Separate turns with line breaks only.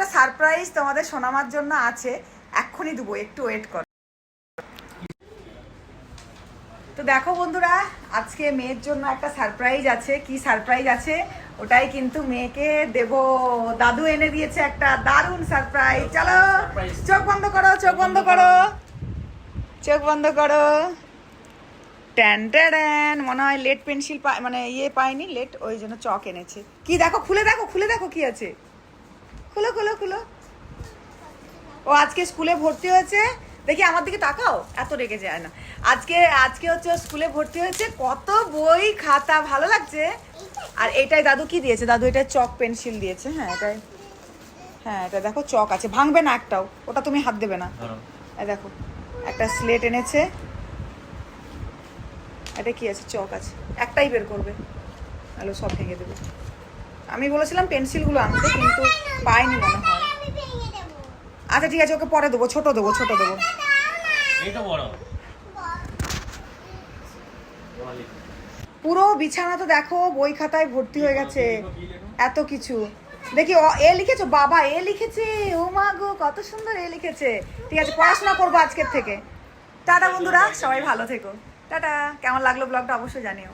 একটা সারপ্রাইজ তোমাদের শোনামার জন্য আছে, এক্ষুনি দেবো, একটু ওয়েট করো। তো দেখো বন্ধুরা, আজকে মেয়ের জন্য একটা সারপ্রাইজ আছে। কি সারপ্রাইজ আছে ওটাই কিন্তু মেয়েকে দেব। দাদু এনে দিয়েছে একটা দারুণ সারপ্রাইজ। চলো চোখ বন্ধ করো, চোখ বন্ধ করো, চোখ বন্ধ করো। ট্যান ট্যান, মনে হয় লেড পেন্সিল মানে পায়নি লেড, ওই জন্য চক এনেছে। কি দেখো, খুলে দেখো, খুলে দেখো কি আছে। খুলো খুলো খুলো। ও আজকে স্কুলে ভর্তি হয়েছে। দেখি আমার দিকে তাকাও, এত রেগে যায় না। আজকে আজকে হচ্ছে স্কুলে ভর্তি হয়েছে, কত বই খাতা, ভালো লাগছে। আর এটাই দাদু কি দিয়েছে, দাদু এটা চক পেন্সিল দিয়েছে। হ্যাঁ এটাই, হ্যাঁ এটা দেখো চক আছে, ভাঙবে না একটাও, ওটা তুমি হাত দেবে না। এই দেখো একটা স্লেট এনেছে, এটা কি আছে, চক আছে, একটাই বের করবে, আলো সব ভেঙে দেবে। আমি বলেছিলাম পেন্সিলগুলো আনতে, কিন্তু পাইনি মনে হয়। আচ্ছা ঠিক আছে, ওকে পরে দেবো, ছোট দেবো, ছোট দেবো। পুরো বিছানা তো দেখো বই খাতায় ভর্তি হয়ে গেছে, এত কিছু। দেখি এ লিখেছো, বাবা এ লিখেছে, ও মা গো কত সুন্দর এ লিখেছে। ঠিক আছে, পড়াশোনা করবো আজকের থেকে। টাটা বন্ধুরা, সবাই ভালো থেকো, টাটা। কেমন লাগলো ব্লগটা অবশ্যই জানিও।